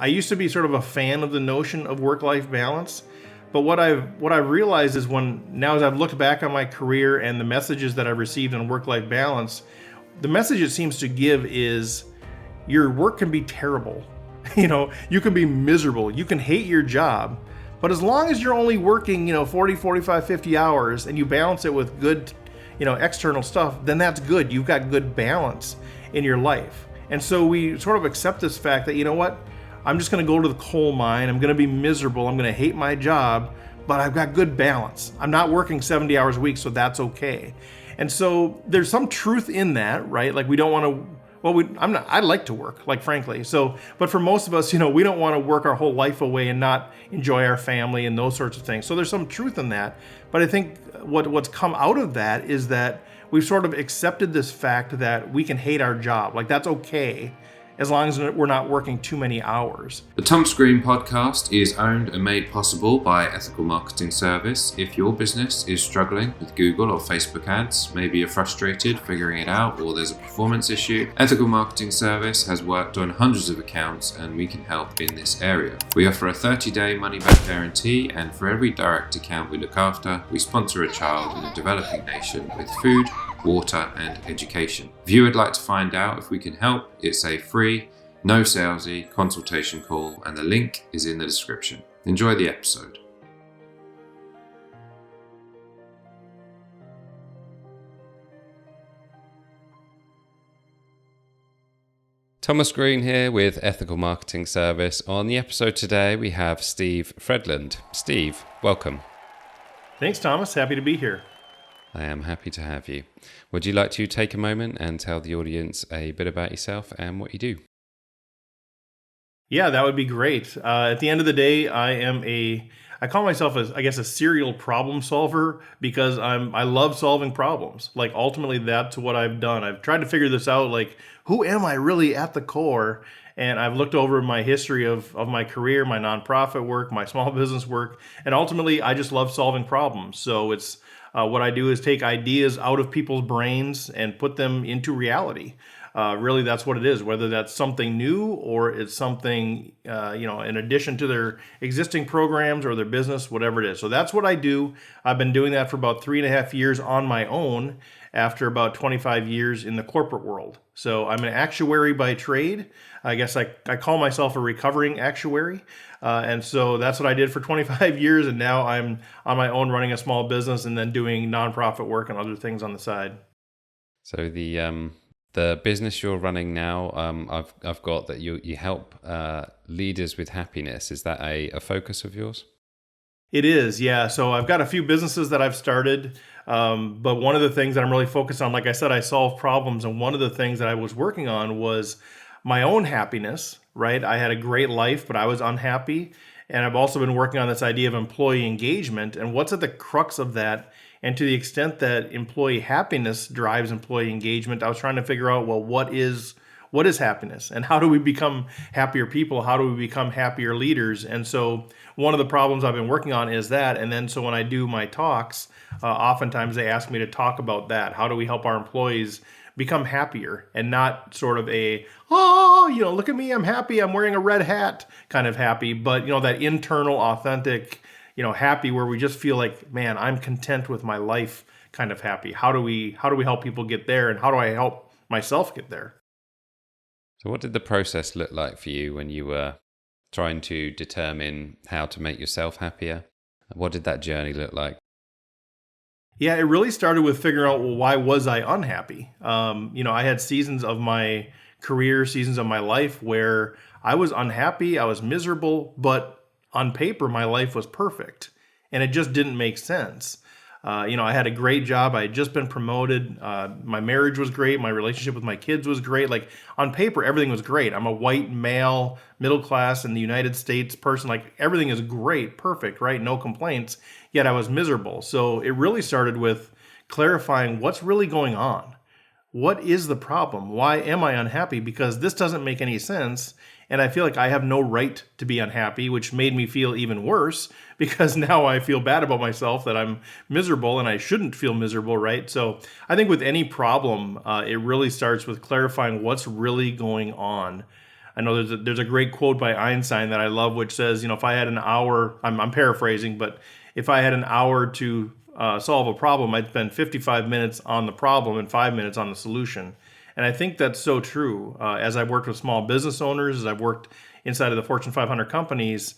I used to be sort of a fan of the notion of work-life balance, but what I've realized is as I've looked back on my career and the messages that I've received on work-life balance, the message it seems to give is your work can be terrible. You can be miserable. You can hate your job. But as long as you're only working, 40, 45, 50 hours and you balance it with good, external stuff, then that's good. You've got good balance in your life. And so we sort of accept this fact that, I'm just going to go to the coal mine. I'm going to be miserable. I'm going to hate my job, but I've got good balance. I'm not working 70 hours a week, so that's okay. And so there's some truth in that, right? Like we don't want to, I like to work, like frankly. So, but for most of us, we don't want to work our whole life away and not enjoy our family and those sorts of things. So there's some truth in that. But I think what's come out of that is that we've sort of accepted this fact that we can hate our job. Like that's okay, as long as we're not working too many hours. The Thomas Green podcast is owned and made possible by Ethical Marketing Service. If your business is struggling with Google or Facebook ads, maybe you're frustrated figuring it out or there's a performance issue, Ethical Marketing Service has worked on hundreds of accounts and we can help in this area. We offer a 30-day money-back guarantee, and for every direct account we look after, we sponsor a child in a developing nation with food, water and education. If you would like to find out if we can help, it's a free, no salesy consultation call, and the link is in the description. Enjoy the episode. Thomas Green here with Ethical Marketing Service. On the episode today, we have Steve Fredlund. Steve, welcome. Thanks, Thomas. Happy to be here. I am happy to have you. Would you like to take a moment and tell the audience a bit about yourself and what you do? Yeah, that would be great. At the end of the day, I call myself a serial problem solver because I love solving problems. Like ultimately that's what I've done. I've tried to figure this out, like who am I really at the core? And I've looked over my history of my career, my nonprofit work, my small business work, and ultimately I just love solving problems. So it's what I do is take ideas out of people's brains and put them into reality. Really, that's what it is, whether that's something new or it's something, in addition to their existing programs or their business, whatever it is. So that's what I do. I've been doing that for about 3.5 years on my own after about 25 years in the corporate world. So I'm an actuary by trade. I guess I call myself a recovering actuary. And so that's what I did for 25 years. And now I'm on my own running a small business and then doing nonprofit work and other things on the side. So the business you're running now, I've got that you help leaders with happiness. Is that a focus of yours? It is, yeah. So I've got a few businesses that I've started, but one of the things that I'm really focused on, like I said, I solve problems, and one of the things that I was working on was my own happiness, right? I had a great life, but I was unhappy, and I've also been working on this idea of employee engagement, and what's at the crux of that. And to the extent that employee happiness drives employee engagement, I was trying to figure out, well, what is happiness? And how do we become happier people? How do we become happier leaders? And so one of the problems I've been working on is that. And then so when I do my talks, oftentimes they ask me to talk about that. How do we help our employees become happier and not sort of look at me, I'm happy, I'm wearing a red hat kind of happy, but that internal, authentic, happy where we just feel like, man, I'm content with my life kind of happy. How do we help people get there, and how do I help myself get there? So what did the process look like for you when you were trying to determine how to make yourself happier? What did that journey look like? Yeah, it really started with figuring out, well, why was I unhappy? I had seasons of my career, seasons of my life where I was unhappy, I was miserable, but on paper, my life was perfect, and it just didn't make sense. I had a great job. I had just been promoted. My marriage was great. My relationship with my kids was great. Like on paper, everything was great. I'm a white male, middle class in the United States person. Like everything is great, perfect, right? No complaints. Yet I was miserable. So it really started with clarifying what's really going on. What is the problem? Why am I unhappy? Because this doesn't make any sense. And I feel like I have no right to be unhappy, which made me feel even worse because now I feel bad about myself that I'm miserable and I shouldn't feel miserable, right? So I think with any problem, it really starts with clarifying what's really going on. I know there's a great quote by Einstein that I love, which says, if I had an hour, I'm paraphrasing, but if I had an hour to solve a problem, I'd spend 55 minutes on the problem and 5 minutes on the solution. And I think that's so true. As I've worked with small business owners, as I've worked inside of the Fortune 500 companies,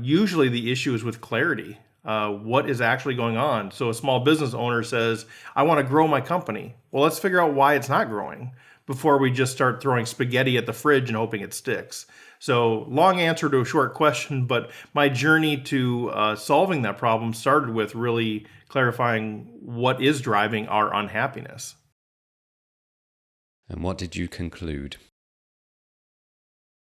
usually the issue is with clarity. What is actually going on? So a small business owner says, I want to grow my company. Well, let's figure out why it's not growing before we just start throwing spaghetti at the fridge and hoping it sticks. So long answer to a short question, but my journey to solving that problem started with really clarifying what is driving our unhappiness. And what did you conclude?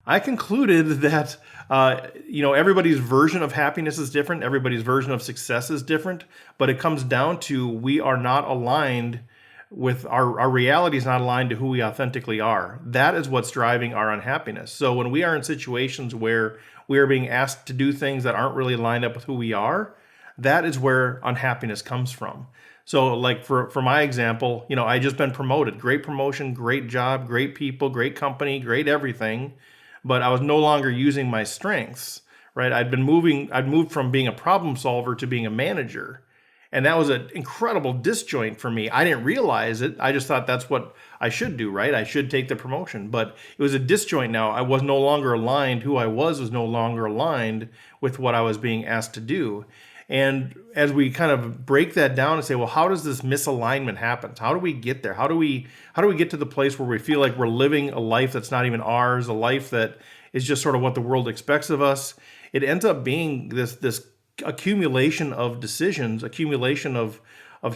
I concluded that everybody's version of happiness is different. Everybody's version of success is different. But it comes down to we are not aligned with our reality is not aligned to who we authentically are. That is what's driving our unhappiness. So when we are in situations where we are being asked to do things that aren't really lined up with who we are, that is where unhappiness comes from. So like for my example, I just been promoted, great promotion, great job, great people, great company, great everything. But I was no longer using my strengths, right? I'd moved from being a problem solver to being a manager. And that was an incredible disjoint for me. I didn't realize it. I just thought that's what I should do, right? I should take the promotion. But it was a disjoint now. I was no longer aligned. Who I was no longer aligned with what I was being asked to do. And as we kind of break that down and say, well, how does this misalignment happen? How do we get there? How do we get to the place where we feel like we're living a life that's not even ours, a life that is just sort of what the world expects of us? It ends up being this accumulation of decisions, accumulation of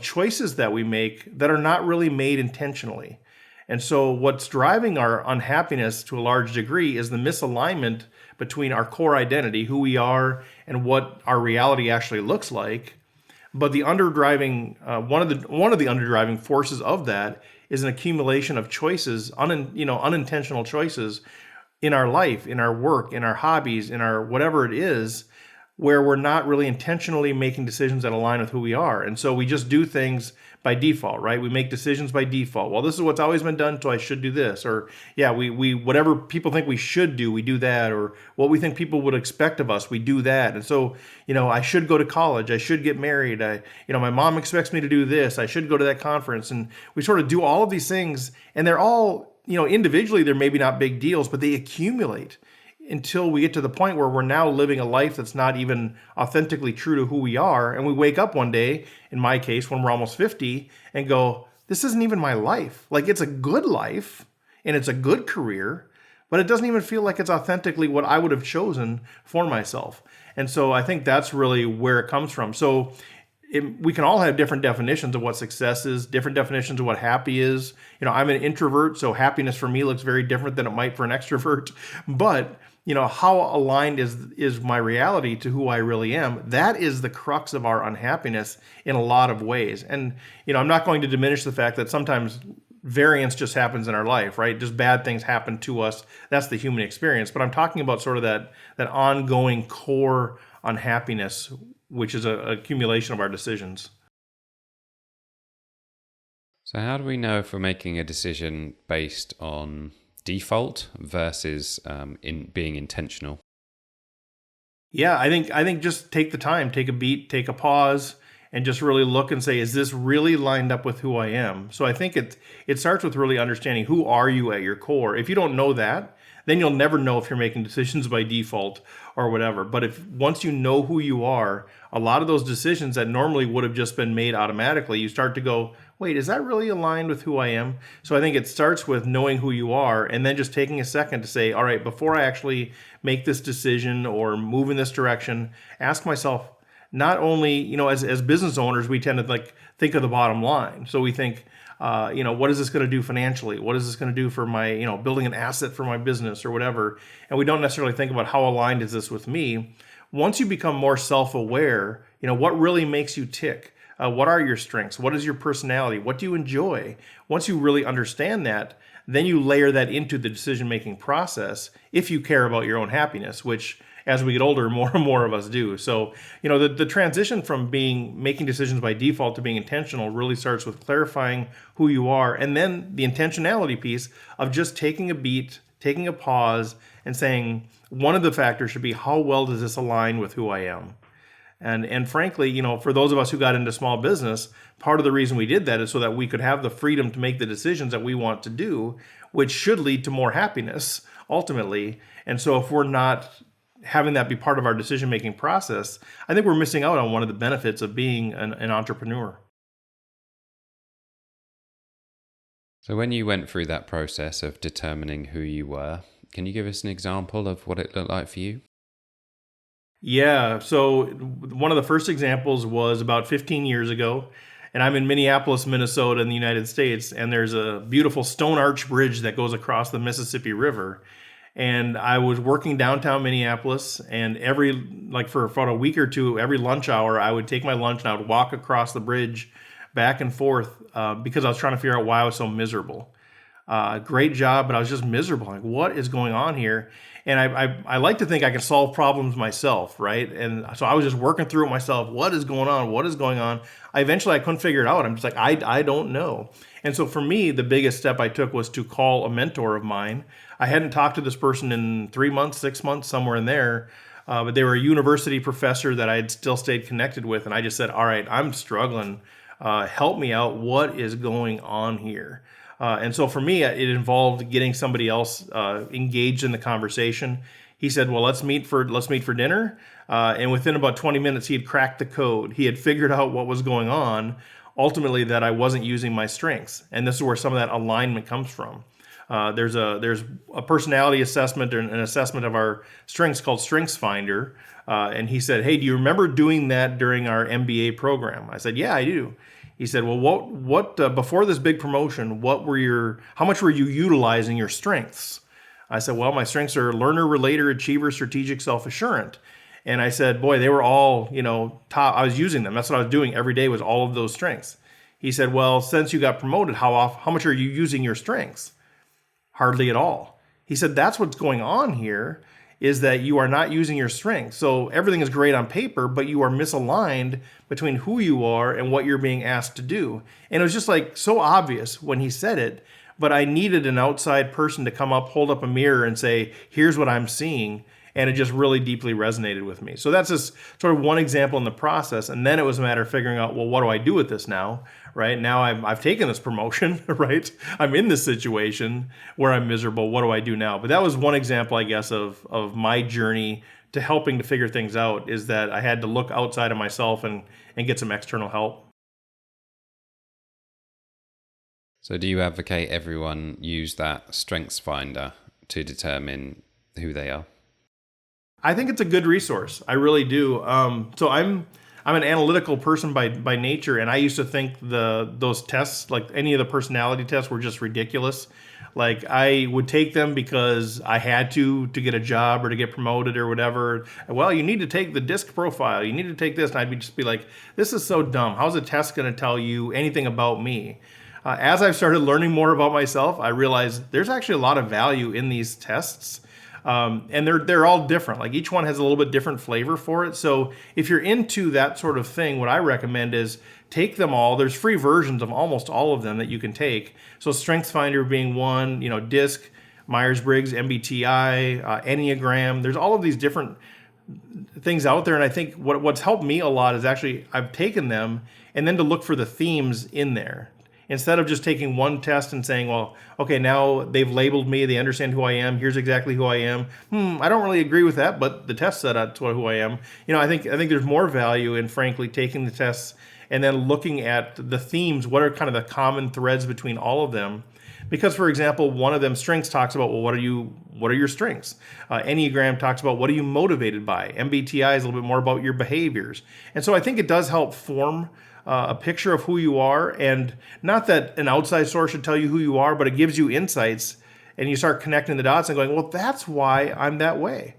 choices that we make that are not really made intentionally. And so what's driving our unhappiness to a large degree is the misalignment between our core identity, who we are, and what our reality actually looks like. But the underdriving, one of the underdriving forces of that is an accumulation of choices, unintentional choices in our life, in our work, in our hobbies, in our whatever it is, where we're not really intentionally making decisions that align with who we are. And so we just do things by default, right? We make decisions by default. Well, this is what's always been done, so I should do this. Or we whatever people think we should do, we do that. Or what we think people would expect of us, we do that. And so, I should go to college, I should get married, my mom expects me to do this, I should go to that conference. And we sort of do all of these things, and they're all, individually, they're maybe not big deals, but they accumulate until we get to the point where we're now living a life that's not even authentically true to who we are. And we wake up one day, in my case, when we're almost 50, and go, this isn't even my life. Like, it's a good life and it's a good career, but it doesn't even feel like it's authentically what I would have chosen for myself. And so I think that's really where it comes from. So we can all have different definitions of what success is, different definitions of what happy is. I'm an introvert, so happiness for me looks very different than it might for an extrovert. But how aligned is my reality to who I really am? That is the crux of our unhappiness in a lot of ways. And, I'm not going to diminish the fact that sometimes variance just happens in our life, right? Just bad things happen to us. That's the human experience. But I'm talking about sort of that ongoing core unhappiness, which is an accumulation of our decisions. So how do we know if we're making a decision based on default versus in being intentional? Yeah, I think just take the time, take a beat, take a pause, and just really look and say, is this really lined up with who I am? So I think it starts with really understanding who are you at your core. If you don't know that, then you'll never know if you're making decisions by default or whatever. But if once you know who you are, a lot of those decisions that normally would have just been made automatically, you start to go, wait, is that really aligned with who I am? So I think it starts with knowing who you are and then just taking a second to say, all right, before I actually make this decision or move in this direction, ask myself, not only, as business owners, we tend to think of the bottom line. So we think, what is this going to do financially? What is this going to do for my, building an asset for my business or whatever? And we don't necessarily think about how aligned is this with me. Once you become more self-aware, what really makes you tick? What are your strengths? What is your personality? What do you enjoy? Once you really understand that, then you layer that into the decision-making process if you care about your own happiness, which as we get older, more and more of us do. So, the transition from making decisions by default to being intentional really starts with clarifying who you are, and then the intentionality piece of just taking a beat, taking a pause and saying, one of the factors should be, how well does this align with who I am? And frankly, for those of us who got into small business, part of the reason we did that is so that we could have the freedom to make the decisions that we want to do, which should lead to more happiness ultimately. And so if we're not having that be part of our decision-making process, I think we're missing out on one of the benefits of being an entrepreneur. So when you went through that process of determining who you were, can you give us an example of what it looked like for you? Yeah, so one of the first examples was about 15 years ago, and I'm in Minneapolis, Minnesota in the United States, and there's a beautiful stone arch bridge that goes across the Mississippi River. And I was working downtown Minneapolis, and for about a week or two, every lunch hour, I would take my lunch and I would walk across the bridge back and forth because I was trying to figure out why I was so miserable. Great job, but I was just miserable. Like, what is going on here? And I like to think I can solve problems myself, right? And so I was just working through it myself. What is going on? What is going on? Eventually I couldn't figure it out. I'm just like, I don't know. And so for me, the biggest step I took was to call a mentor of mine. I hadn't talked to this person in 3 months, 6 months, somewhere in there. But they were a university professor that I had still stayed connected with. And I just said, all right, I'm struggling. Help me out. What is going on here? And so for me, it involved getting somebody else engaged in the conversation. He said, well, let's meet for dinner. And within about 20 minutes, he had cracked the code. He had figured out what was going on, ultimately that I wasn't using my strengths. And this is where some of that alignment comes from. There's a personality assessment or an assessment of our strengths called Strengths Finder. And he said, hey, do you remember doing that during our MBA program? I said, yeah, I do. He said, well, what before this big promotion, how much were you utilizing your strengths? I said, well, my strengths are learner, relator, achiever, strategic, self-assurant. And I said, boy, they were all, top. I was using them. That's what I was doing every day, was all of those strengths. He said, well, since you got promoted, how much are you using your strengths? Hardly at all. He said, that's what's going on here, is that you are not using your strengths. So everything is great on paper, but you are misaligned between who you are and what you're being asked to do. And it was just like so obvious when he said it, but I needed an outside person to come up, hold up a mirror and say, here's what I'm seeing. And it just really deeply resonated with me. So that's just sort of one example in the process. And then it was a matter of figuring out, well, what do I do with this now? Right now I've taken this promotion, right? I'm in this situation where I'm miserable. What do I do now? But that was one example, I guess, of my journey to helping to figure things out, is that I had to look outside of myself and get some external help. So do you advocate everyone use that Strengths Finder to determine who they are? I think it's a good resource. I really do. So I'm an analytical person by nature, and I used to think those tests, like any of the personality tests, were just ridiculous. Like, I would take them because I had to get a job or to get promoted or whatever. Well, you need to take the disc profile. You need to take this. And I'd just be like, this is so dumb. How's a test going to tell you anything about me? As I've started learning more about myself, I realized there's actually a lot of value in these tests. And they're all different. Like, each one has a little bit different flavor for it. So if you're into that sort of thing, what I recommend is take them all. There's free versions of almost all of them that you can take. So StrengthsFinder being one, DISC, Myers-Briggs, MBTI, Enneagram. There's all of these different things out there. And I think what's helped me a lot is actually I've taken them and then to look for the themes in there. Instead of just taking one test and saying, well, okay, now they've labeled me, they understand who I am, here's exactly who I am. I don't really agree with that, but the test said that's who I am. I think there's more value in, frankly, taking the tests and then looking at the themes. What are kind of the common threads between all of them? Because, for example, one of them, strengths, talks about, well, what are your strengths? Enneagram talks about, what are you motivated by? MBTI is a little bit more about your behaviors. And so I think it does help form a picture of who you are, and not that an outside source should tell you who you are, but it gives you insights, and you start connecting the dots and going, well, that's why I'm that way.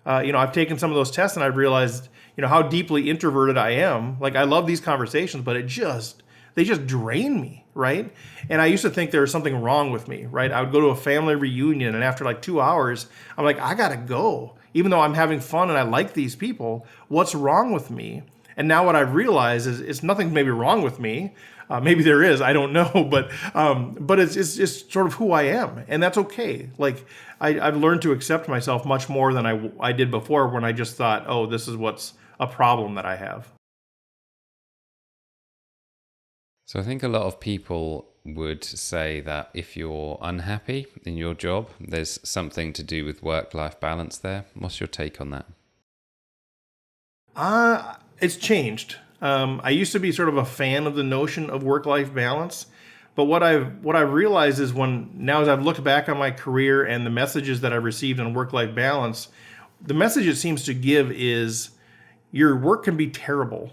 I've taken some of those tests and I've realized, how deeply introverted I am. Like, I love these conversations, but they just drain me, right? And I used to think there was something wrong with me, right? I would go to a family reunion, and after like 2 hours, I'm like, I gotta go. Even though I'm having fun and I like these people, what's wrong with me? And now what I've realized is it's nothing maybe wrong with me. Maybe there is, I don't know, but it's just sort of who I am, and that's okay. Like I've learned to accept myself much more than I did before, when I just thought, oh, this is what's a problem that I have. So I think a lot of people would say that if you're unhappy in your job, there's something to do with work-life balance there. What's your take on that? It's changed. I used to be sort of a fan of the notion of work-life balance, but what I've realized is, as I've looked back on my career and the messages that I've received on work-life balance, the message it seems to give is your work can be terrible.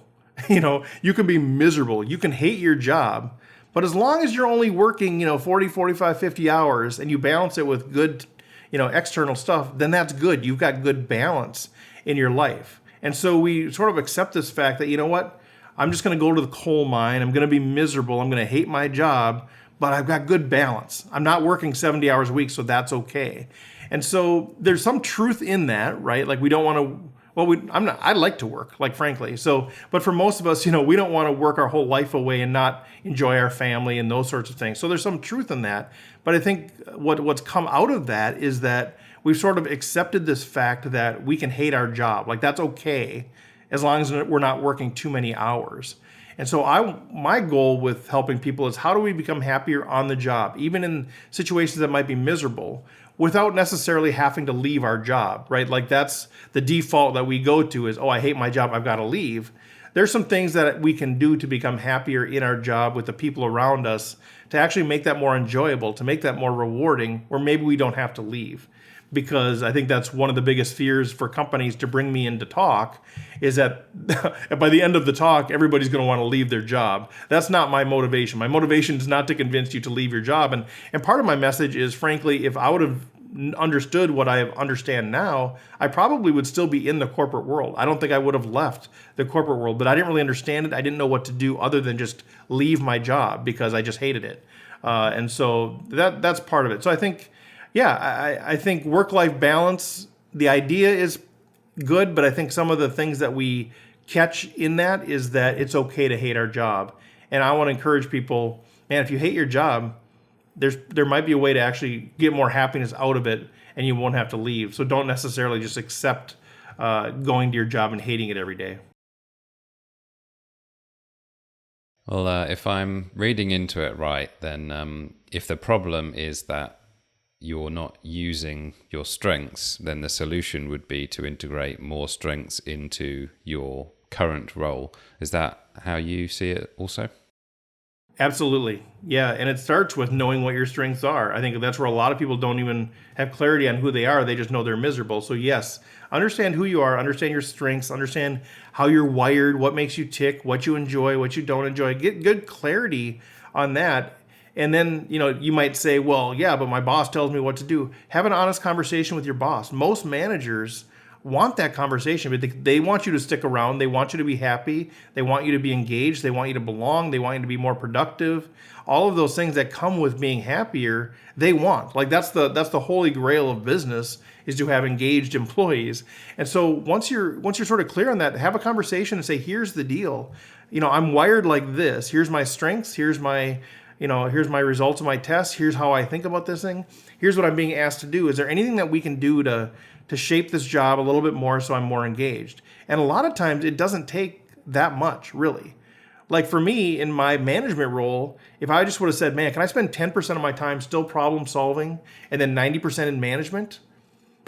You can be miserable. You can hate your job, but as long as you're only working, 40, 45, 50 hours, and you balance it with good, external stuff, then that's good. You've got good balance in your life. And so we sort of accept this fact that, you know what, I'm just going to go to the coal mine. I'm going to be miserable. I'm going to hate my job, but I've got good balance. I'm not working 70 hours a week, so that's okay. And so there's some truth in that, right? Like we don't want to, I like to work, like frankly. So, but for most of us, we don't want to work our whole life away and not enjoy our family and those sorts of things. So there's some truth in that. But I think what's come out of that is that we've sort of accepted this fact that we can hate our job. Like that's okay, as long as we're not working too many hours. And so my goal with helping people is, how do we become happier on the job, even in situations that might be miserable, without necessarily having to leave our job, right? Like that's the default that we go to is, oh, I hate my job, I've got to leave. There's some things that we can do to become happier in our job with the people around us, to actually make that more enjoyable, to make that more rewarding, where maybe we don't have to leave. Because I think that's one of the biggest fears for companies to bring me in to talk, is that by the end of the talk, everybody's going to want to leave their job. That's not my motivation. My motivation is not to convince you to leave your job. And part of my message is, frankly, if I would have understood what I understand now, I probably would still be in the corporate world. I don't think I would have left the corporate world, but I didn't really understand it. I didn't know what to do other than just leave my job because I just hated it. And so that's part of it. So I think, I think work-life balance, the idea is good, but I think some of the things that we catch in that is that it's okay to hate our job. And I want to encourage people, man, if you hate your job, there might be a way to actually get more happiness out of it, and you won't have to leave. So don't necessarily just accept going to your job and hating it every day. Well, if I'm reading into it right, then if the problem is that you're not using your strengths, then the solution would be to integrate more strengths into your current role. Is that how you see it also? Absolutely. Yeah. And it starts with knowing what your strengths are. I think that's where a lot of people don't even have clarity on who they are. They just know they're miserable. So yes, understand who you are, understand your strengths, understand how you're wired, what makes you tick, what you enjoy, what you don't enjoy. Get good clarity on that. And then, you might say, well, yeah, but my boss tells me what to do. Have an honest conversation with your boss. Most managers want that conversation, but they want you to stick around. They want you to be happy. They want you to be engaged. They want you to belong. They want you to be more productive. All of those things that come with being happier, they want. Like that's the holy grail of business, is to have engaged employees. And so once you're sort of clear on that, have a conversation and say, here's the deal. I'm wired like this. Here's my strengths. Here's my results of my tests. Here's how I think about this thing. Here's what I'm being asked to do. Is there anything that we can do to shape this job a little bit more so I'm more engaged? And a lot of times it doesn't take that much, really. Like for me, in my management role, if I just would have said, man, can I spend 10% of my time still problem solving and then 90% in management?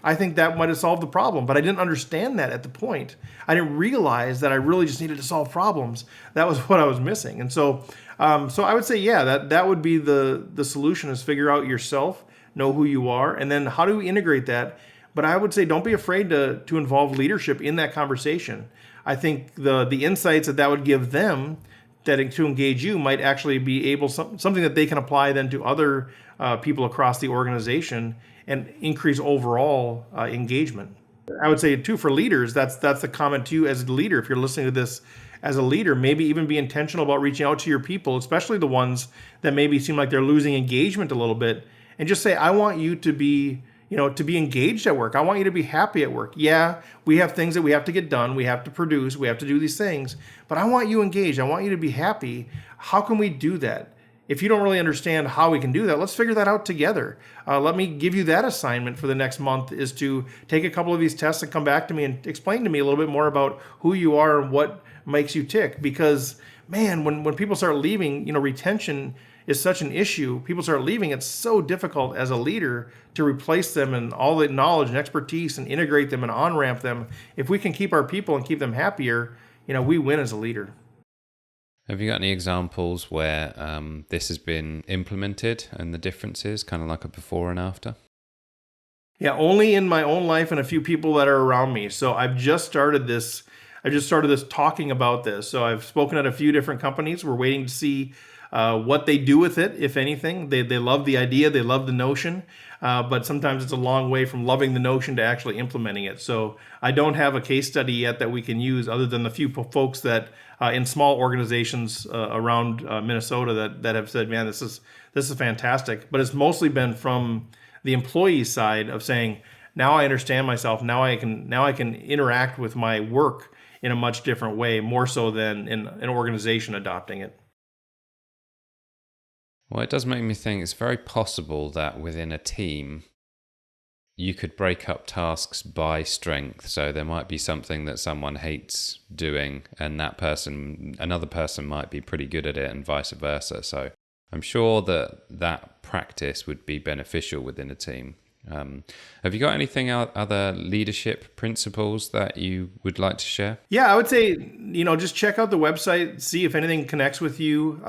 I think that might have solved the problem, but I didn't understand that at the point. I didn't realize that I really just needed to solve problems. That was what I was missing. And so I would say, that would be the solution, is figure out yourself, know who you are, and then how do we integrate that? But I would say don't be afraid to involve leadership in that conversation. I think the insights that would give them to engage you might actually be something that they can apply then to other people across the organization and increase overall engagement. I would say too, for leaders, that's the comment to you as a leader. If you're listening to this as a leader, maybe even be intentional about reaching out to your people, especially the ones that maybe seem like they're losing engagement a little bit, and just say, I want you to be, to be engaged at work. I want you to be happy at work. Yeah, we have things that we have to get done. We have to produce. We have to do these things. But I want you engaged. I want you to be happy. How can we do that? If you don't really understand how we can do that, let's figure that out together. Let me give you that assignment for the next month, is to take a couple of these tests and come back to me and explain to me a little bit more about who you are and what makes you tick. Because, man, when people start leaving, retention is such an issue. People start leaving. It's so difficult as a leader to replace them and all the knowledge and expertise and integrate them and on-ramp them. If we can keep our people and keep them happier, we win as a leader. Have you got any examples where this has been implemented and the differences, kind of like a before and after? Yeah, only in my own life and a few people that are around me. So I've just started this talking about this. So I've spoken at a few different companies. We're waiting to see what they do with it, if anything. They love the idea, they love the notion, but sometimes it's a long way from loving the notion to actually implementing it. So I don't have a case study yet that we can use, other than the few folks that in small organizations around Minnesota that have said, man, this is fantastic. But it's mostly been from the employee side of saying, now I understand myself. Now I can interact with my work in a much different way, more so than in an organization adopting it. Well, it does make me think it's very possible that within a team, you could break up tasks by strength. So there might be something that someone hates doing, and another person might be pretty good at it, and vice versa. So I'm sure that practice would be beneficial within a team. Have you got anything other leadership principles that you would like to share? Yeah, I would say, just check out the website, see if anything connects with you.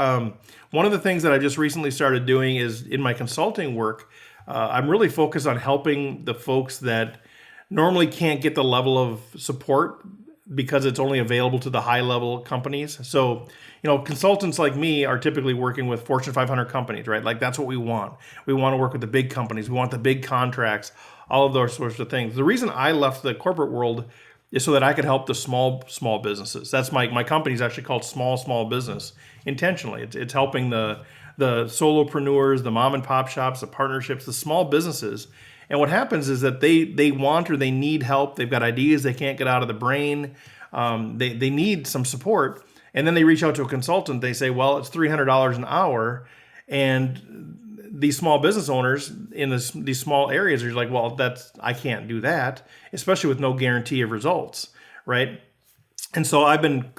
One of the things that I just recently started doing is in my consulting work, I'm really focused on helping the folks that normally can't get the level of support because it's only available to the high level companies. So, consultants like me are typically working with Fortune 500 companies, right? Like, that's what we want. We want to work with the big companies. We want the big contracts, all of those sorts of things. The reason I left the corporate world is so that I could help the small businesses. That's my company is actually called Small Business intentionally. It's helping the solopreneurs, the mom and pop shops, the partnerships, the small businesses. And what happens is that they want or they need help. They've got ideas they can't get out of the brain. They need some support. And then they reach out to a consultant. They say, well, it's $300 an hour. And these small business owners in these small areas are like, well, I can't do that, especially with no guarantee of results, right? And so I've been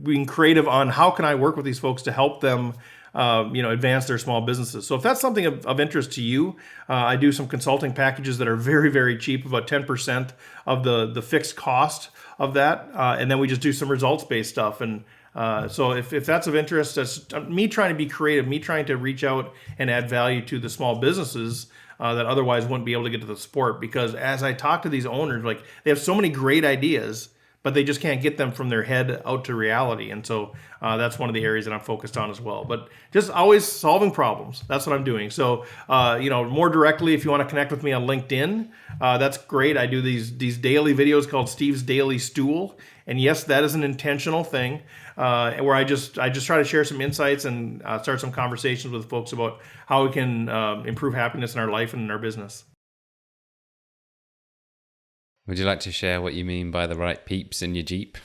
being creative on how can I work with these folks to help them advance their small businesses. So if that's something of interest to you, I do some consulting packages that are very, very cheap, about 10% of the fixed cost of that. And then we just do some results-based stuff. And so if that's of interest, that's me trying to be creative, me trying to reach out and add value to the small businesses that otherwise wouldn't be able to get to the support. Because as I talk to these owners, like, they have so many great ideas, but they just can't get them from their head out to reality. And so that's one of the areas that I'm focused on as well. But just always solving problems. That's what I'm doing. So, more directly, if you want to connect with me on LinkedIn, that's great. I do these daily videos called Steve's Daily Stool. And yes, that is an intentional thing where I just try to share some insights and start some conversations with folks about how we can improve happiness in our life and in our business. Would you like to share what you mean by the right peeps in your Jeep?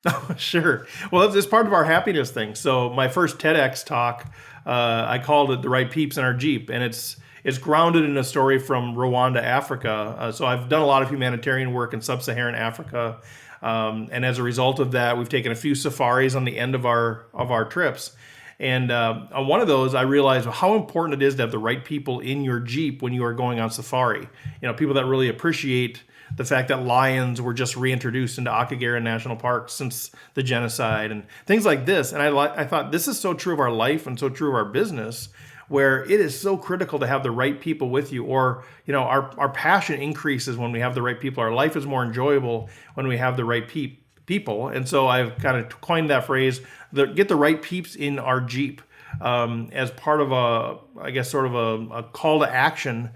Oh, sure. Well, it's part of our happiness thing. So my first TEDx talk, I called it "The Right Peeps in Our Jeep," and it's grounded in a story from Rwanda, Africa. So I've done a lot of humanitarian work in sub-Saharan Africa, and as a result of that, we've taken a few safaris on the end of our trips. And on one of those, I realized how important it is to have the right people in your Jeep when you are going on safari. People that really appreciate the fact that lions were just reintroduced into Akagera National Park since the genocide and things like this. And I thought this is so true of our life and so true of our business, where it is so critical to have the right people with you, or our passion increases when we have the right people. Our life is more enjoyable when we have the right people. And so I've kind of coined that phrase, get the right peeps in our Jeep, as part of a call to action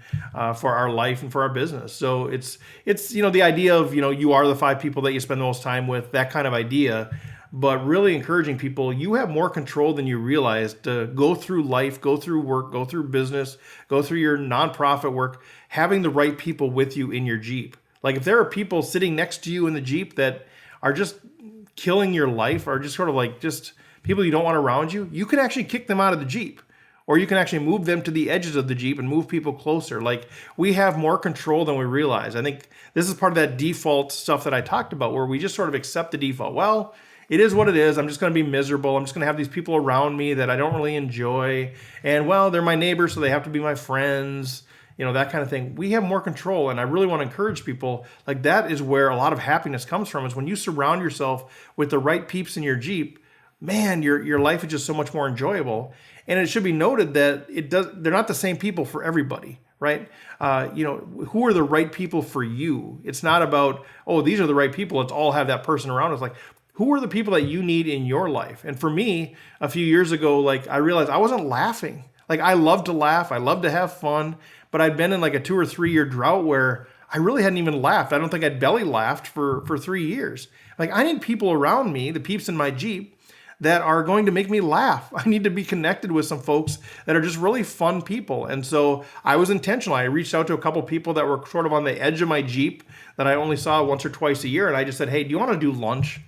for our life and for our business. So it's the idea of, you are the 5 people that you spend the most time with, that kind of idea. but really encouraging people, you have more control than you realize to go through life, go through work, go through business, go through your nonprofit work, having the right people with you in your Jeep. Like if there are people sitting next to you in the Jeep that are just killing your life, or just sort of like just people you don't want around you, you can actually kick them out of the Jeep. Or you can actually move them to the edges of the Jeep and move people closer. Like we have more control than we realize. I think this is part of that default stuff that I talked about, where we just sort of accept the default. Well, it is what it is. I'm just going to be miserable. I'm just going to have these people around me that I don't really enjoy. And well, they're my neighbors, so they have to be my friends, that kind of thing. We have more control. And I really want to encourage people, like that is where a lot of happiness comes from, is when you surround yourself with the right peeps in your Jeep. Man, your life is just so much more enjoyable. And it should be noted that they're not the same people for everybody, right? Who are the right people for you? It's not about, oh, these are the right people, let's all have that person around us. Like, who are the people that you need in your life? And for me, a few years ago, like I realized I wasn't laughing. Like I love to laugh, I love to have fun, but I'd been in like a 2 or 3 year drought where I really hadn't even laughed. I don't think I'd belly laughed for 3 years. Like I need people around me, the peeps in my Jeep, that are going to make me laugh. I need to be connected with some folks that are just really fun people. And so I was intentional. I reached out to a couple people that were sort of on the edge of my Jeep that I only saw once or twice a year. And I just said, hey, do you want to do lunch?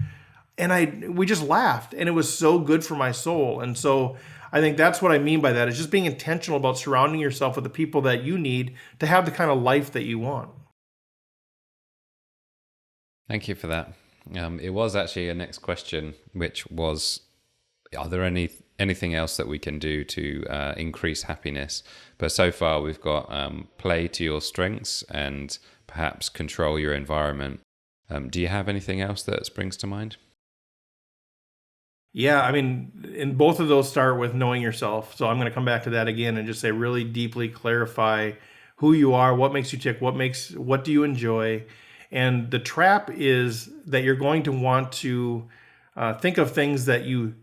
And we just laughed, and it was so good for my soul. And so I think that's what I mean by that, is just being intentional about surrounding yourself with the people that you need to have the kind of life that you want. Thank you for that. It was actually a next question, which was, are there anything else that we can do to increase happiness? But so far we've got play to your strengths and perhaps control your environment. Do you have anything else that springs to mind? Yeah, I mean, and both of those start with knowing yourself. So I'm going to come back to that again and just say really deeply clarify who you are, what makes you tick, what do you enjoy. And the trap is that you're going to want to think of things that you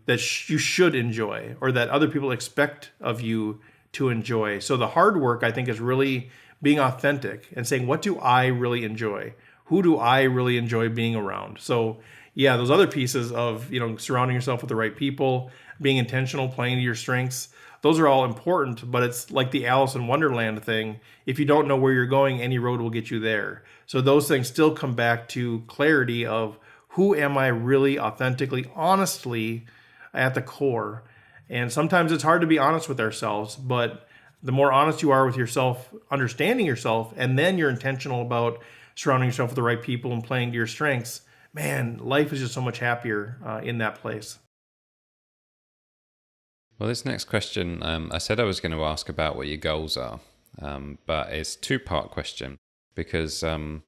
should enjoy, or that other people expect of you to enjoy. So the hard work, I think, is really being authentic and saying, what do I really enjoy? Who do I really enjoy being around? So yeah, those other pieces of, surrounding yourself with the right people, being intentional, playing to your strengths, those are all important, but it's like the Alice in Wonderland thing. If you don't know where you're going, any road will get you there. So those things still come back to clarity of, who am I really authentically, honestly at the core? And sometimes it's hard to be honest with ourselves, but the more honest you are with yourself, understanding yourself, and then you're intentional about surrounding yourself with the right people and playing to your strengths, man, life is just so much happier in that place. Well, this next question, I said I was going to ask about what your goals are, but it's a two-part question, because a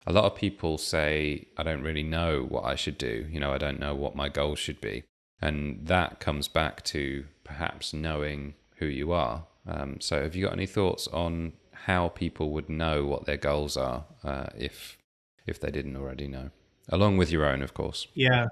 lot of people say, I don't really know what I should do. I don't know what my goals should be. And that comes back to perhaps knowing who you are. So have you got any thoughts on how people would know what their goals are if they didn't already know? Along with your own, of course. Yeah.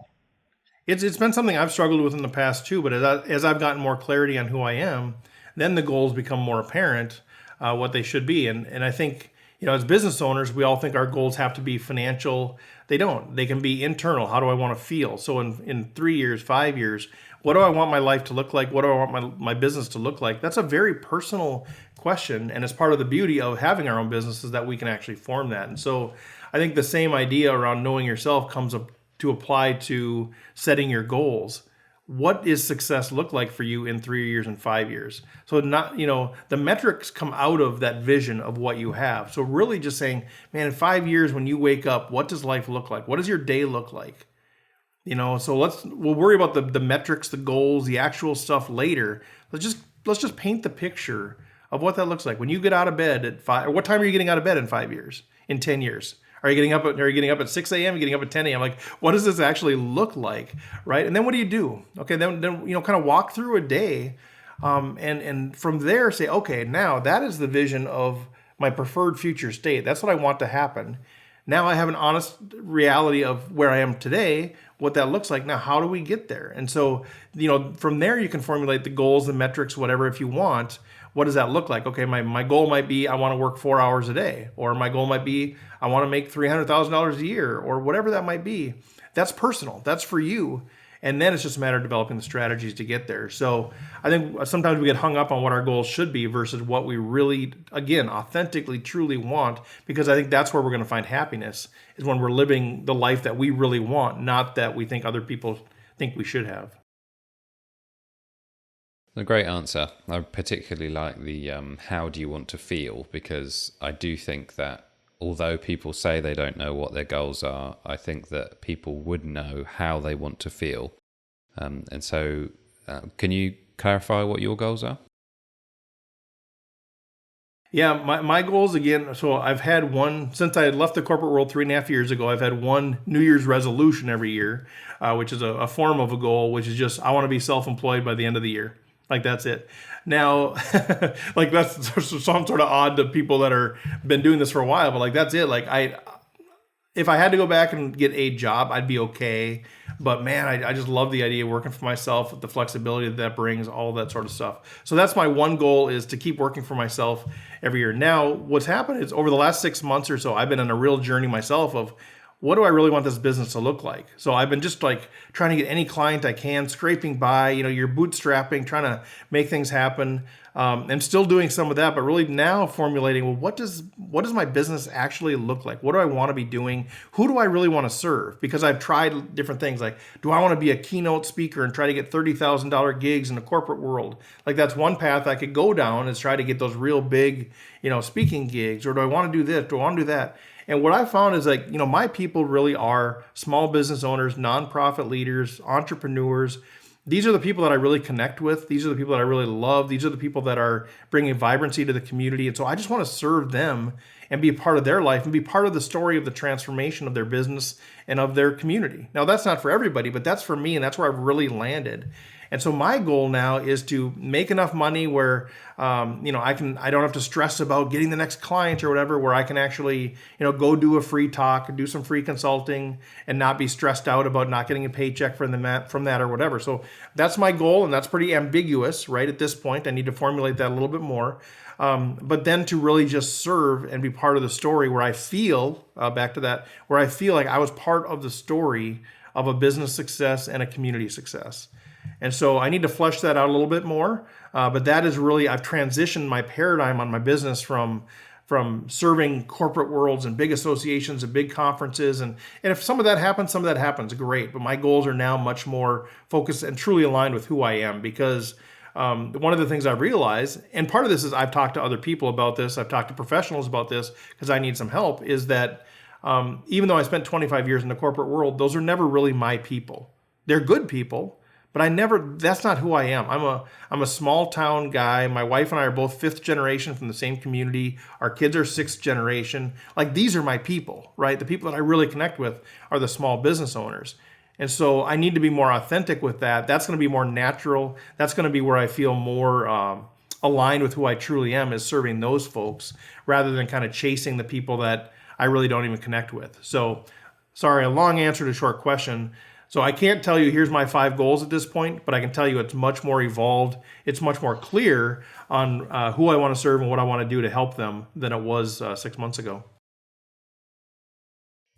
It's been something I've struggled with in the past too, but as I've gotten more clarity on who I am, then the goals become more apparent, what they should be. And I think, as business owners, we all think our goals have to be financial. They don't. They can be internal. How do I want to feel? So in 3 years, 5 years, what do I want my life to look like? What do I want my business to look like? That's a very personal question. And it's part of the beauty of having our own business is that we can actually form that. And so I think the same idea around knowing yourself comes up to apply to setting your goals. What does success look like for you in 3 years and 5 years? So not, the metrics come out of that vision of what you have. So really just saying, man, in 5 years when you wake up, what does life look like? What does your day look like? So we'll worry about the metrics, the goals, the actual stuff later. Let's just paint the picture of what that looks like. When you get out of bed at 5, or what time are you getting out of bed in 5 years, in 10 years? Are you getting up at 6 a.m.? Are you getting up at 10 a.m.? Like, what does this actually look like, right? And then what do you do? Okay, then kind of walk through a day, and from there say, okay, now that is the vision of my preferred future state. That's what I want to happen. Now I have an honest reality of where I am today, what that looks like. Now, how do we get there? And so, from there you can formulate the goals, the metrics, whatever, if you want. What does that look like? Okay, my goal might be I want to work 4 hours a day, or my goal might be I want to make $300,000 a year, or whatever that might be. That's personal. That's for you. And then it's just a matter of developing the strategies to get there. So I think sometimes we get hung up on what our goals should be versus what we really, again, authentically, truly want, because I think that's where we're going to find happiness, is when we're living the life that we really want, not that we think other people think we should have. A great answer. I particularly like the how do you want to feel, because I do think that although people say they don't know what their goals are, I think that people would know how they want to feel. And so can you clarify what your goals are? Yeah, my goals, again, so I've had one, since I had left the corporate world 3.5 years ago, I've had one New Year's resolution every year, which is a form of a goal, which is just, I want to be self-employed by the end of the year. Like, that's it. Now, like, that's some sort of odd to people that are been doing this for a while, but like, that's it. Like, if I had to go back and get a job, I'd be okay. But man, I just love the idea of working for myself, the flexibility that brings, all that sort of stuff. So that's my one goal, is to keep working for myself every year. Now, what's happened is over the last 6 months or so, I've been on a real journey myself of, what do I really want this business to look like? So I've been just like trying to get any client I can, scraping by, you're bootstrapping, trying to make things happen. I'm still doing some of that, but really now formulating, well, what does my business actually look like? What do I want to be doing? Who do I really want to serve? Because I've tried different things, like, do I want to be a keynote speaker and try to get $30,000 gigs in the corporate world? Like, that's one path I could go down, is try to get those real big, speaking gigs. Or do I want to do this? Do I want to do that? And what I found is, like, my people really are small business owners, nonprofit leaders, entrepreneurs. These are the people that I really connect with. These are the people that I really love. These are the people that are bringing vibrancy to the community. And so I just want to serve them and be a part of their life and be part of the story of the transformation of their business and of their community. Now, that's not for everybody, but that's for me, and that's where I've really landed. And so my goal now is to make enough money where, I don't have to stress about getting the next client or whatever, where I can actually, go do a free talk and do some free consulting and not be stressed out about not getting a paycheck from that or whatever. So that's my goal, and that's pretty ambiguous, right? At this point, I need to formulate that a little bit more. But then to really just serve and be part of the story, where I feel, back to that, where I feel like I was part of the story of a business success and a community success. And so I need to flesh that out a little bit more. But that is really, I've transitioned my paradigm on my business from serving corporate worlds and big associations and big conferences. And if some of that happens, great. But my goals are now much more focused and truly aligned with who I am, because one of the things I've realized, and part of this is I've talked to other people about this, I've talked to professionals about this because I need some help, is that even though I spent 25 years in the corporate world, those are never really my people. They're good people, but that's not who I am. I'm a small town guy. My wife and I are both 5th generation from the same community. Our kids are 6th generation. Like, these are my people, right? The people that I really connect with are the small business owners. And so I need to be more authentic with that. That's going to be more natural. That's going to be where I feel more aligned with who I truly am, is serving those folks, rather than kind of chasing the people that I really don't even connect with. So, sorry, a long answer to a short question. So I can't tell you here's my 5 goals at this point, but I can tell you it's much more evolved. It's much more clear on who I want to serve and what I want to do to help them than it was 6 months ago.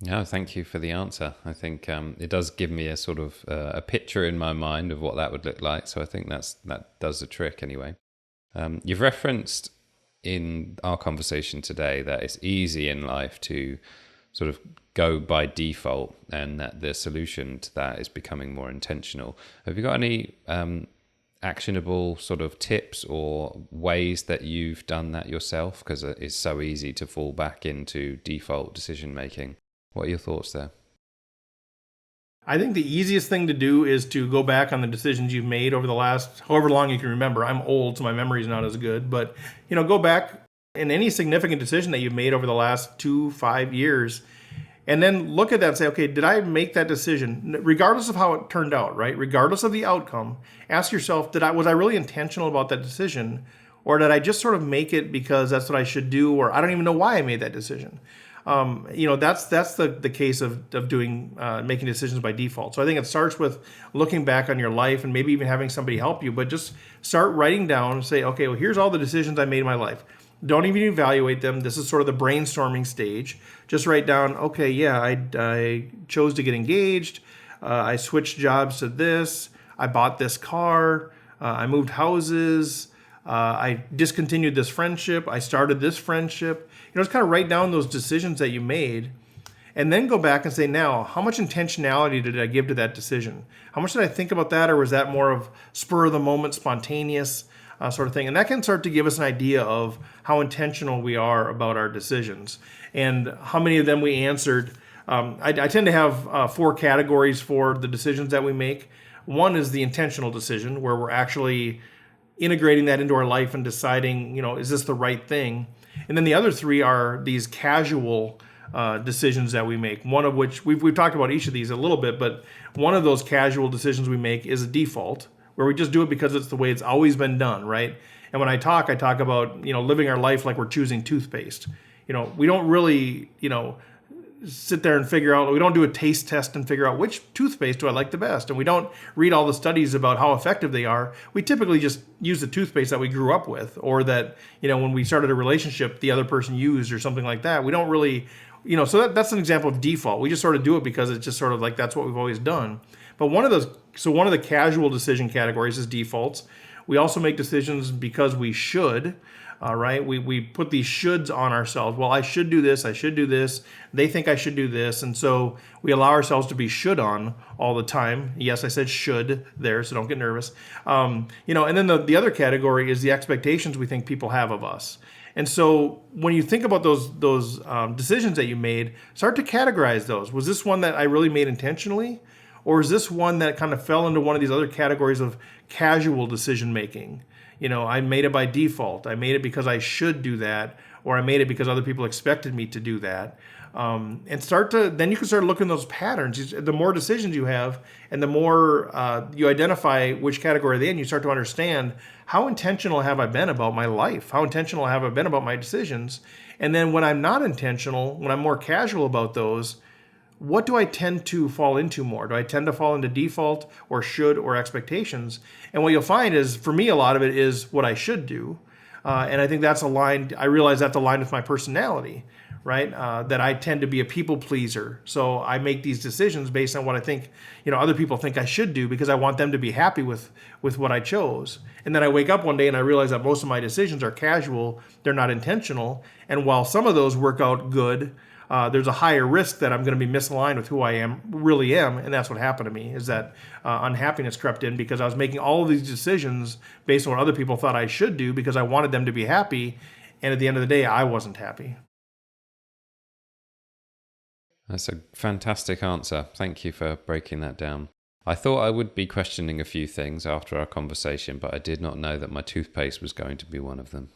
No, thank you for the answer. I think it does give me a sort of a picture in my mind of what that would look like. So I think that does the trick anyway. You've referenced in our conversation today that it's easy in life to sort of go by default, and that the solution to that is becoming more intentional. Have you got any actionable sort of tips or ways that you've done that yourself? Because it's so easy to fall back into default decision making. What are your thoughts there? I think the easiest thing to do is to go back on the decisions you've made over the last however long you can remember. I'm old, so my memory's not as good, but go back in any significant decision that you've made over the last 2-5 years, and then look at that and say, okay, did I make that decision? Regardless of how it turned out, right? Regardless of the outcome, ask yourself, was I really intentional about that decision? Or did I just sort of make it because that's what I should do? Or I don't even know why I made that decision. That's the case of doing making decisions by default. So I think it starts with looking back on your life and maybe even having somebody help you, but just start writing down and say, okay, well, here's all the decisions I made in my life. Don't even evaluate them. This is sort of the brainstorming stage. Just write down, okay, yeah, I chose to get engaged. I switched jobs to this. I bought this car. I moved houses. I discontinued this friendship. I started this friendship. Just kind of write down those decisions that you made, and then go back and say, now, how much intentionality did I give to that decision? How much did I think about that, or was that more of spur of the moment, spontaneous sort of thing? And that can start to give us an idea of how intentional we are about our decisions and how many of them we answered. I tend to have 4 categories for the decisions that we make. One is the intentional decision, where we're actually integrating that into our life and deciding, is this the right thing? And then the other 3 are these casual decisions that we make. One of which we've talked about each of these a little bit, but one of those casual decisions we make is a default, where we just do it because it's the way it's always been done, right? And when I talk about living our life like we're choosing toothpaste. We don't really sit there and figure out. We don't do a taste test and figure out which toothpaste do I like the best, and we don't read all the studies about how effective they are. We typically just use the toothpaste that we grew up with, or that when we started a relationship, the other person used, or something like that. We don't really. So that's an example of default. We just sort of do it because it's just sort of like that's what we've always done. But one of the casual decision categories is defaults. We also make decisions because we should. Right? We put these shoulds on ourselves. Well, I should do this. I should do this. They think I should do this. And so we allow ourselves to be should on all the time. Yes, I said should there, so don't get nervous. And then the other category is the expectations we think people have of us. And so when you think about those decisions that you made, start to categorize those. Was this one that I really made intentionally? Or is this one that kind of fell into one of these other categories of casual decision making? I made it by default. I made it because I should do that, or I made it because other people expected me to do that. And then you can start looking at those patterns. The more decisions you have, and the more you identify which category they're in, you start to understand, how intentional have I been about my life? How intentional have I been about my decisions? And then when I'm not intentional, when I'm more casual about those, what do I tend to fall into more? Do I tend to fall into default or should or expectations? And what you'll find is, for me, a lot of it is what I should do. And I think that's aligned. I realize that's aligned with my personality, right? That I tend to be a people pleaser. So I make these decisions based on what I think, other people think I should do, because I want them to be happy with what I chose. And then I wake up one day and I realize that most of my decisions are casual. They're not intentional. And while some of those work out good, there's a higher risk that I'm going to be misaligned with who I really am. And that's what happened to me, is that unhappiness crept in because I was making all of these decisions based on what other people thought I should do because I wanted them to be happy. And at the end of the day, I wasn't happy. That's a fantastic answer. Thank you for breaking that down. I thought I would be questioning a few things after our conversation, but I did not know that my toothpaste was going to be one of them.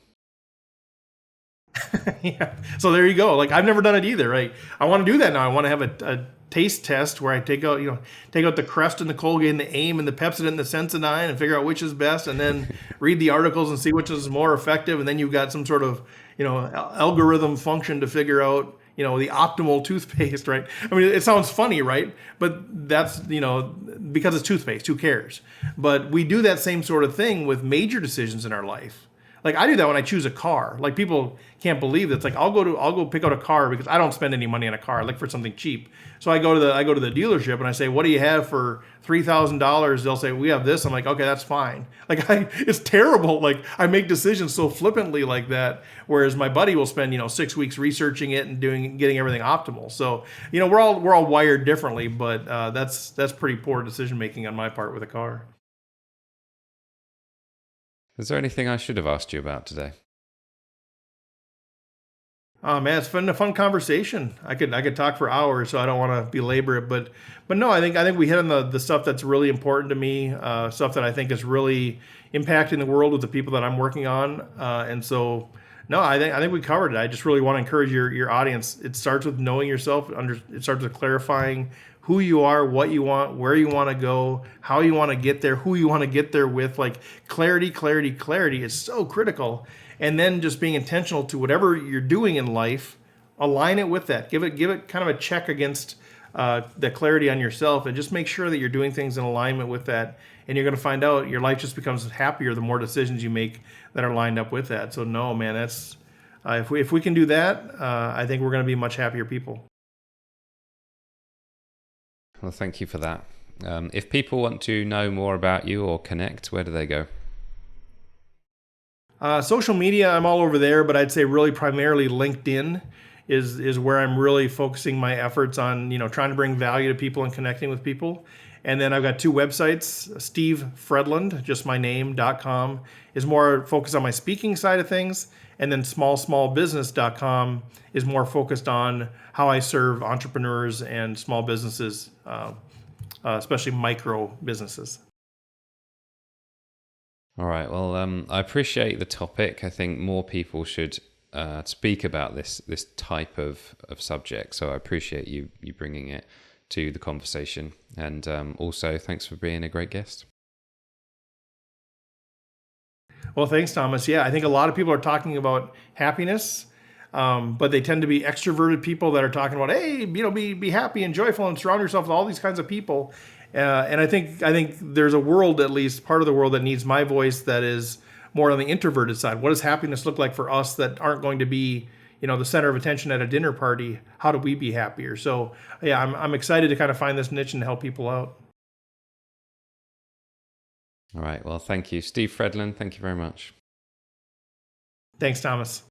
Yeah. So there you go. Like, I've never done it either, right? I want to do that now. I want to have a taste test where I take out the Crest and the Colgate and the AIM and the Pepsodent and the Sensodyne and figure out which is best, and then read the articles and see which is more effective. And then you've got some sort of, algorithm function to figure out, the optimal toothpaste, right? I mean, it sounds funny, right? But that's, because it's toothpaste, who cares? But we do that same sort of thing with major decisions in our life. Like, I do that when I choose a car. Like, people can't believe that. It's like, I'll go pick out a car because I don't spend any money on a car. I look for something cheap. So I go to the dealership and I say, what do you have for $3,000? They'll say, we have this. I'm like, okay, that's fine. Like, it's terrible. Like, I make decisions so flippantly like that, whereas my buddy will spend 6 weeks researching it and getting everything optimal. So we're all wired differently, but that's pretty poor decision making on my part with a car. Is there anything I should have asked you about today? Oh man, it's been a fun conversation. I could talk for hours, so I don't want to belabor it, but no, I think we hit on the stuff that's really important to me, stuff that I think is really impacting the world with the people that I'm working on, and so no, I think we covered it. I just really want to encourage your audience. It starts with knowing yourself. It starts with clarifying who you are, what you want, where you want to go, how you want to get there, who you want to get there with. Like, clarity is so critical. And then just being intentional to whatever you're doing in life, align it with that. Give it kind of a check against the clarity on yourself, and just make sure that you're doing things in alignment with that. And you're going to find out your life just becomes happier the more decisions you make that are lined up with that. So no, man, that's if we can do that, I think we're going to be much happier people. Well, thank you for that. If people want to know more about you or connect, where do they go? Social media, I'm all over there, but I'd say really primarily LinkedIn is where I'm really focusing my efforts on, trying to bring value to people and connecting with people. And then I've got two websites. Steve Fredlund, just my name.com, is more focused on my speaking side of things. And then smallbusiness.com is more focused on how I serve entrepreneurs and small businesses, especially micro businesses. All right. Well, I appreciate the topic. I think more people should speak about this type of subject. So I appreciate you bringing it to the conversation. And also, thanks for being a great guest. Well, thanks, Thomas. Yeah, I think a lot of people are talking about happiness, but they tend to be extroverted people that are talking about, hey, be happy and joyful and surround yourself with all these kinds of people. And I think there's a world, at least part of the world, that needs my voice that is more on the introverted side. What does happiness look like for us that aren't going to be, the center of attention at a dinner party? How do we be happier? So yeah, I'm excited to kind of find this niche and help people out. All right. Well, thank you. Steve Fredlund, thank you very much. Thanks, Thomas.